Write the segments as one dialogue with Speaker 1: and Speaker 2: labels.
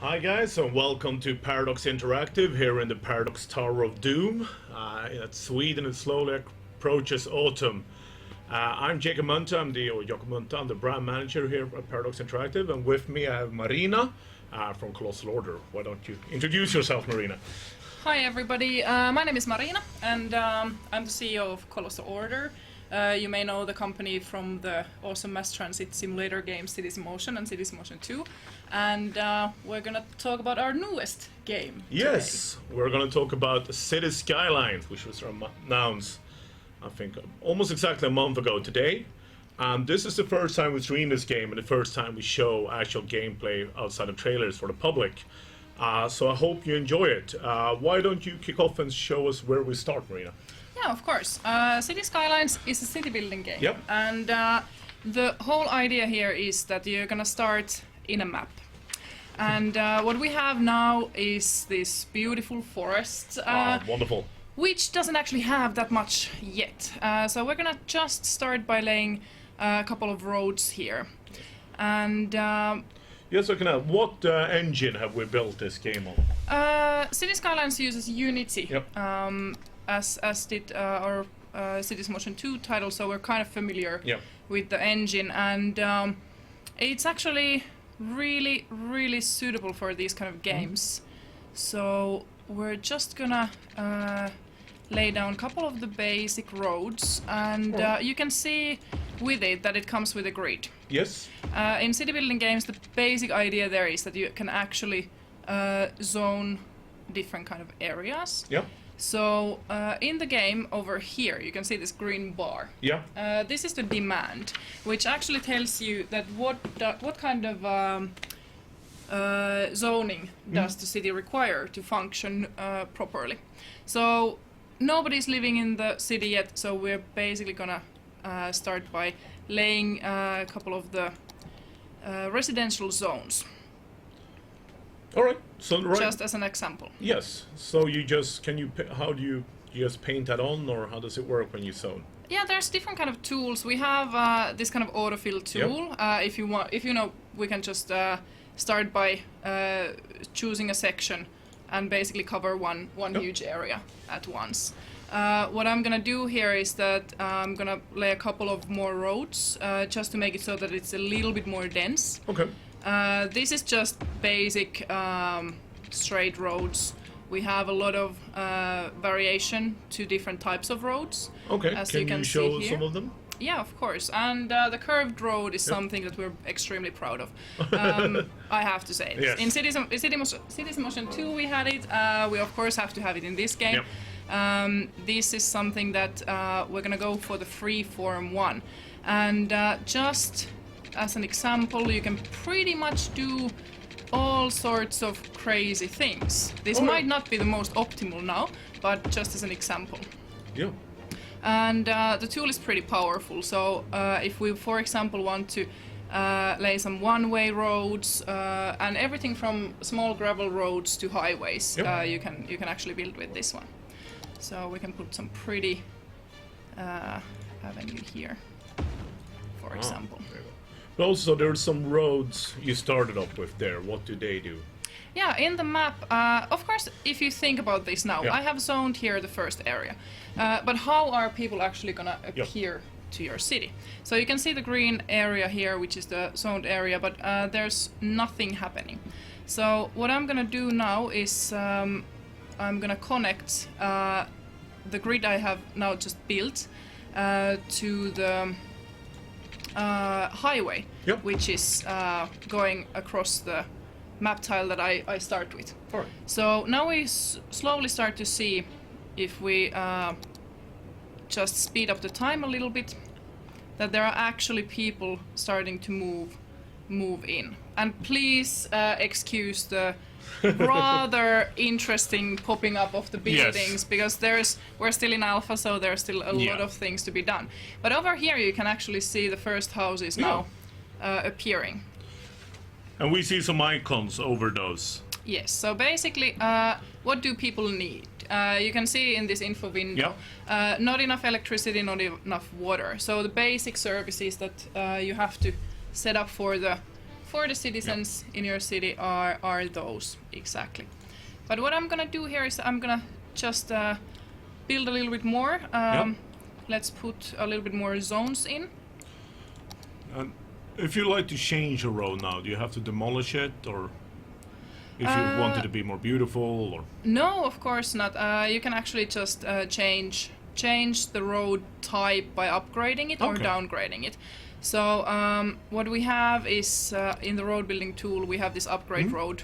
Speaker 1: Hi guys, and welcome to Paradox Interactive here in the Paradox Tower of Doom. In Sweden, it slowly approaches autumn. I'm Jacob Munta, I'm the brand manager here at Paradox Interactive, and with me I have Marina from Colossal Order. Why don't you introduce yourself, Marina?
Speaker 2: Hi everybody, my name is Marina and I'm the CEO of Colossal Order. You may know the company from the awesome mass transit simulator games Cities in Motion and Cities in Motion 2. And we're gonna talk about our newest game
Speaker 1: Yes,
Speaker 2: today.
Speaker 1: We're gonna talk about Cities Skylines, which was announced, I think, almost exactly a month ago today. And this is the first time we stream this game and the first time we show actual gameplay outside of trailers for the public. So I hope you enjoy it. Why don't you kick off and show us where we start, Marina?
Speaker 2: Yeah, of course. City Skylines is a city building game.
Speaker 1: Yep.
Speaker 2: And the whole idea here is that you're gonna start in a map. And what we have now is this beautiful forest.
Speaker 1: Wonderful.
Speaker 2: Which doesn't actually have that much yet. So we're gonna just start by laying a couple of roads here. And
Speaker 1: Yes, I can ask, what engine have we built this game on?
Speaker 2: City Skylines uses Unity,
Speaker 1: Yep.
Speaker 2: as did our Cities Motion 2 title, so we're kind of familiar
Speaker 1: Yep.
Speaker 2: with the engine, and it's actually really suitable for these kind of games. So we're just gonna lay down a couple of the basic roads, and you can see with it that it comes with a grid.
Speaker 1: Yes.
Speaker 2: In city building games, the basic idea there is that you can actually zone different kind of areas.
Speaker 1: Yeah.
Speaker 2: So in the game over here, you can see this green bar.
Speaker 1: Yeah.
Speaker 2: This is the demand, which actually tells you that what kind of zoning does the city require to function properly. So nobody's living in the city yet, so we're basically gonna start by laying a couple of the residential zones.
Speaker 1: All right. So
Speaker 2: Just as an example.
Speaker 1: Yes. So you just how do you just paint that on, or how does it work when you zone?
Speaker 2: Yeah, there's different kind of tools. We have this kind of autofill tool. If you know, we can just start by choosing a section and basically cover one huge area at once. What I'm gonna do here is that I'm gonna lay a couple of more roads just to make it so that it's a little bit more dense.
Speaker 1: Okay.
Speaker 2: This is just basic straight roads. We have a lot of variation to different types of roads.
Speaker 1: Okay.
Speaker 2: As
Speaker 1: Can
Speaker 2: you can
Speaker 1: show
Speaker 2: see here.
Speaker 1: some of them?
Speaker 2: Yeah, of course. And the curved road is something that we're extremely proud of. I have to say.
Speaker 1: Yes.
Speaker 2: In Cities in Motion 2 we had it. We of course have to have it in this game.
Speaker 1: Yep.
Speaker 2: This is something that we're gonna go for the freeform one. And just as an example, you can pretty much do all sorts of crazy things. This might not be the most optimal now, but just as an example.
Speaker 1: Yeah.
Speaker 2: And the tool is pretty powerful. So if we, for example, want to lay some one-way roads and everything from small gravel roads to highways, you can actually build with this one. So we can put some pretty avenue here, for example.
Speaker 1: There you go. But also, there's some roads you started up with there. What do they do?
Speaker 2: Yeah, in the map, of course, if you think about this now, I have zoned here the first area. But how are people actually gonna appear to your city? So you can see the green area here, which is the zoned area, but there's nothing happening. So what I'm gonna do now is I'm gonna connect the grid I have now just built to the highway, which is going across the map tile that I start with.
Speaker 1: All right.
Speaker 2: So now we slowly start to see if we just speed up the time a little bit, that there are actually people starting to move in. And please excuse the rather interesting popping up of the buildings, because we're still in alpha, so there's still a lot of things to be done. But over here you can actually see the first houses now appearing.
Speaker 1: And we see some icons over those.
Speaker 2: Yes, so basically, what do people need? You can see in this info window, not enough electricity, not enough water. So the basic services that you have to set up for for the citizens in your city are those exactly. But what I'm gonna do here is I'm gonna just build a little bit more. Let's put a little bit more zones in.
Speaker 1: And if you like to change a road now, do you have to demolish it, or if you want it to be more beautiful, or?
Speaker 2: No, of course not. You can actually just change the road type by upgrading it or downgrading it. So what we have is in the road building tool we have this upgrade road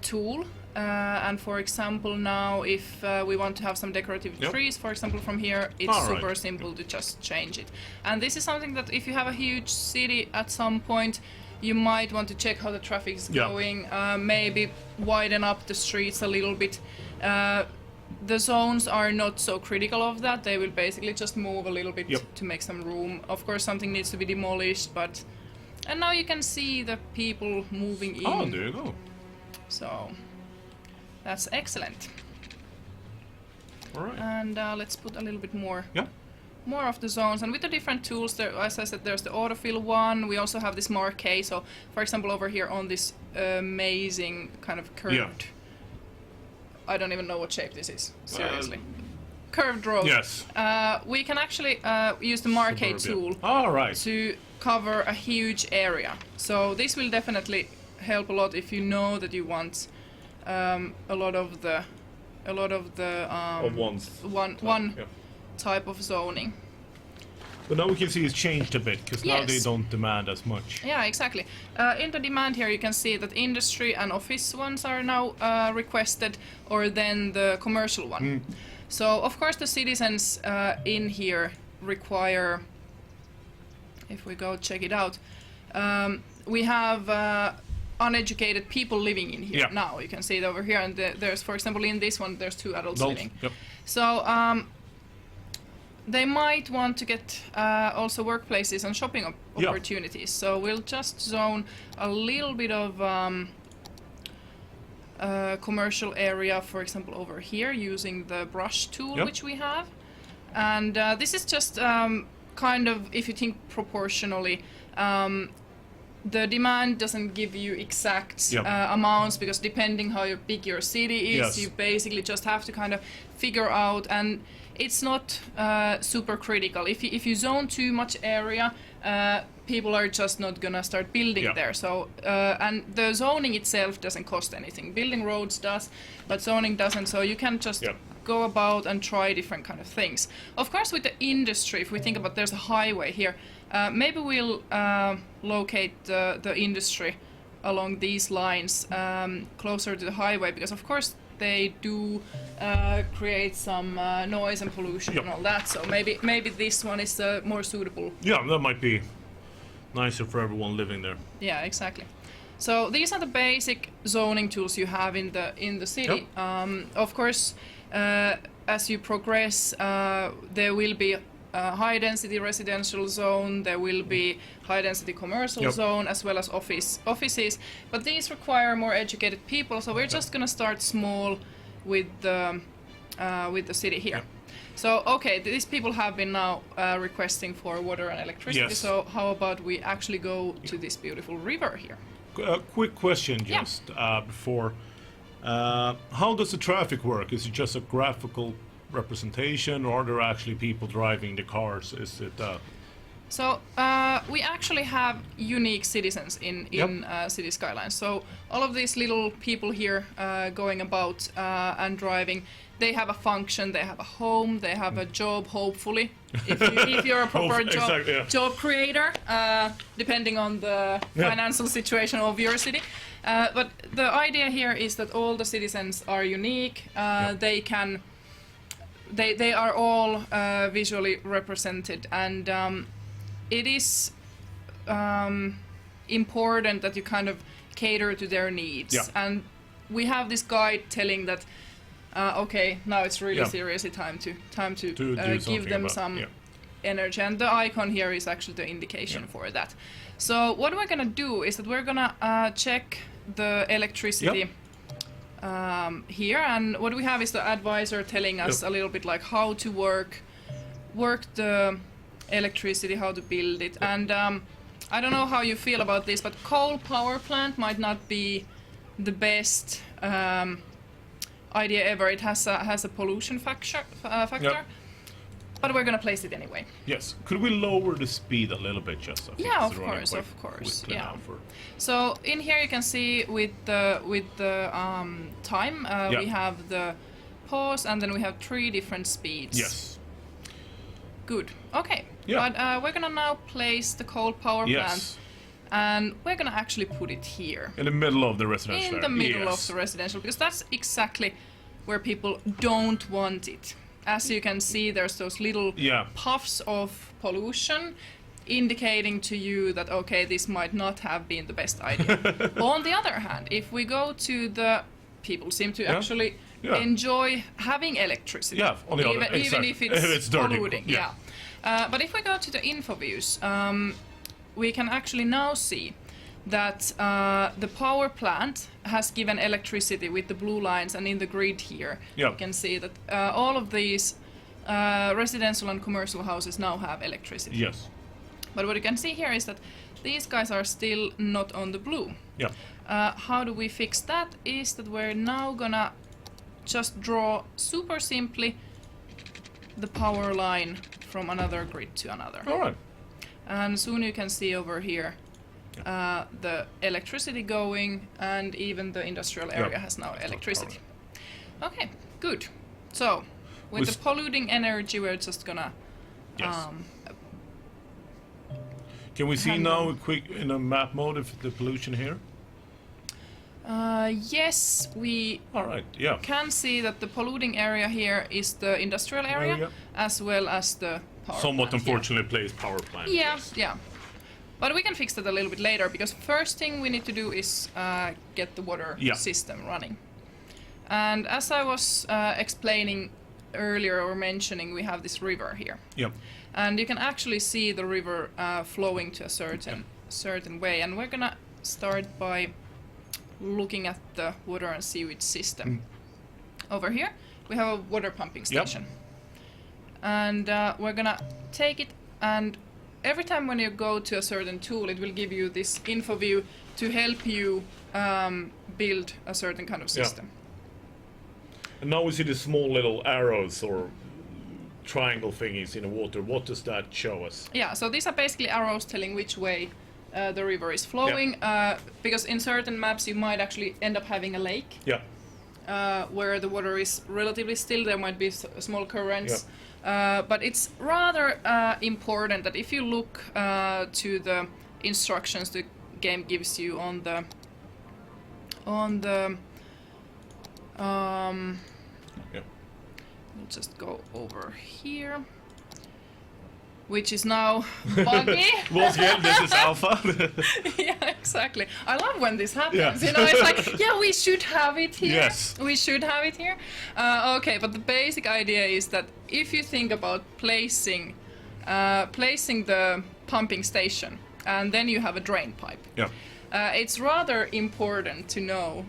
Speaker 2: tool. And for example now if we want to have some decorative trees, for example from here, it's super simple to just change it. And this is something that if you have a huge city at some point, you might want to check how the traffic is going, maybe widen up the streets a little bit. The zones are not so critical of that. They will basically just move a little bit to make some room. Of course something needs to be demolished, but... And now you can see the people moving in.
Speaker 1: Oh, there you go.
Speaker 2: So... That's excellent.
Speaker 1: All right.
Speaker 2: And let's put a little bit more.
Speaker 1: Yeah.
Speaker 2: More of the zones, and with the different tools there, as I said, there's the autofill one. We also have this marquee. So, for example, over here on this amazing kind of curved. I don't even know what shape this is. Seriously, curved road.
Speaker 1: Yes.
Speaker 2: We can actually use the marquee tool to cover a huge area. So this will definitely help a lot if you know that you want a lot of the one type of zoning.
Speaker 1: But now we can see it's changed a bit, because now they don't demand as much.
Speaker 2: Yeah, exactly. In the demand here you can see that industry and office ones are now requested, or then the commercial one. So of course the citizens in here require, if we go check it out, we have uneducated people living in here now. You can see it over here, and there's, for example, in this one there's 2 adults living. So they might want to get also workplaces and shopping opportunities. So we'll just zone a little bit of commercial area, for example, over here using the brush tool which we have. And this is just kind of, if you think proportionally, the demand doesn't give you exact amounts, because depending how big your city is, you basically just have to kind of figure out, and it's not super critical. If you zone too much area, people are just not gonna start building there. So and the zoning itself doesn't cost anything. Building roads does, but zoning doesn't. So you can just go about and try different kind of things. Of course, with the industry, if we think about, there's a highway here. Maybe we'll locate the industry along these lines closer to the highway, because of course they do create some noise and pollution and all that. So maybe this one is more suitable.
Speaker 1: Yeah, that might be nicer for everyone living there.
Speaker 2: Yeah, exactly. So these are the basic zoning tools you have in the city. Of course, as you progress, there will be high density residential zone, there will be high density commercial zone, as well as offices, but these require more educated people, so we're just gonna start small with the city here. So okay, these people have been now requesting for water and electricity, so how about we actually go to this beautiful river here?
Speaker 1: Quick question just before, how does the traffic work? Is it just a graphical representation, or are there actually people driving the cars? Is it
Speaker 2: So we actually have unique citizens in City Skylines. So all of these little people here going about and driving, they have a function, they have a home, they have a job, hopefully, if you're a proper job creator, depending on the financial situation of your city. But the idea here is that all the citizens are unique. They are all visually represented, and it is important that you kind of cater to their needs. And we have this guide telling that okay, now it's really seriously time to give them some energy, and the icon here is actually the indication for that. So what we're gonna do is that we're gonna check the electricity here, and what we have is the advisor telling us a little bit like how to work the electricity, how to build it. And I don't know how you feel about this, but coal power plant might not be the best idea ever. It has a pollution factor,
Speaker 1: Yep.
Speaker 2: but we're gonna place it anyway.
Speaker 1: Yes. Could we lower the speed a little bit, just? I think
Speaker 2: Yeah,
Speaker 1: it's
Speaker 2: of
Speaker 1: running
Speaker 2: course,
Speaker 1: quite
Speaker 2: of course,
Speaker 1: quickly
Speaker 2: yeah.
Speaker 1: now for-
Speaker 2: So in here you can see with the time we have the pause, and then we have 3 different speeds.
Speaker 1: Yes.
Speaker 2: Good. Okay.
Speaker 1: Yeah.
Speaker 2: But we're gonna now place the coal power plant,
Speaker 1: Yes.
Speaker 2: and we're gonna actually put it here.
Speaker 1: In the middle of the residential
Speaker 2: In
Speaker 1: area.
Speaker 2: the middle
Speaker 1: Yes.
Speaker 2: of the residential, because that's exactly where people don't want it. As you can see, there's those little
Speaker 1: Yeah.
Speaker 2: puffs of pollution indicating to you that, okay, this might not have been the best idea. On the other hand, if we go to the people seem to actually enjoy having electricity,
Speaker 1: Yeah, on the
Speaker 2: even,
Speaker 1: other,
Speaker 2: even
Speaker 1: exactly.
Speaker 2: if it's,
Speaker 1: If it's dirty,
Speaker 2: polluting.
Speaker 1: yeah.
Speaker 2: But if we go to the info views, we can actually now see that the power plant has given electricity with the blue lines, and in the grid here
Speaker 1: Yeah.
Speaker 2: you can see that all of these residential and commercial houses now have electricity.
Speaker 1: Yes.
Speaker 2: But what you can see here is that these guys are still not on the blue.
Speaker 1: Yeah.
Speaker 2: How do we fix that? Is that we're now gonna just draw super simply the power line from another grid to another.
Speaker 1: All right.
Speaker 2: And soon you can see over here the electricity going, and even the industrial area has now electricity. Okay, good. So with the polluting energy, we're just gonna
Speaker 1: Yes. Can we see
Speaker 2: handle-
Speaker 1: now quick in a map mode if the pollution here?
Speaker 2: Yes, we
Speaker 1: All right. Yeah.
Speaker 2: can see that the polluting area here is the industrial area,
Speaker 1: Area.
Speaker 2: as well as the power
Speaker 1: Somewhat
Speaker 2: plant here.
Speaker 1: unfortunately placed power plant.
Speaker 2: Yeah,
Speaker 1: yes.
Speaker 2: yeah. But we can fix that a little bit later, because first thing we need to do is get the water
Speaker 1: Yeah.
Speaker 2: system running. And as I was explaining earlier, or mentioning, we have this river here.
Speaker 1: Yeah.
Speaker 2: And you can actually see the river flowing to a certain way. And we're gonna start by looking at the water and sewage system. Over here we have a water pumping station. And we're gonna take it, and every time when you go to a certain tool, it will give you this info view to help you build a certain kind of system.
Speaker 1: And now we see the small little arrows or triangle thingies in the water. What does that show us?
Speaker 2: Yeah, so these are basically arrows telling which way the river is flowing, because in certain maps you might actually end up having a lake
Speaker 1: Yeah.
Speaker 2: where the water is relatively still. There might be small currents, but it's rather important that if you look to the instructions the game gives you on the we'll just go over here, which is now buggy.
Speaker 1: Once again, this is alpha.
Speaker 2: Yeah, exactly. I love when this happens.
Speaker 1: Yeah.
Speaker 2: You know, it's like, yeah, we should have it here.
Speaker 1: Yes.
Speaker 2: We should have it here. Okay, but the basic idea is that if you think about placing the pumping station, and then you have a drain pipe,
Speaker 1: Yeah.
Speaker 2: it's rather important to know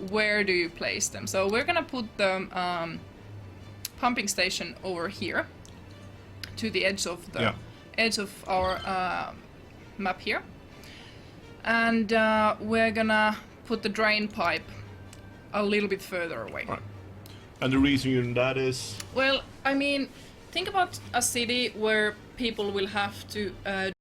Speaker 2: where do you place them. So we're gonna put the pumping station over here, to the edge of the edge of our map here, and we're gonna put the drain pipe a little bit further away.
Speaker 1: Right. And the reason that is?
Speaker 2: Well, I mean, think about a city where people will have to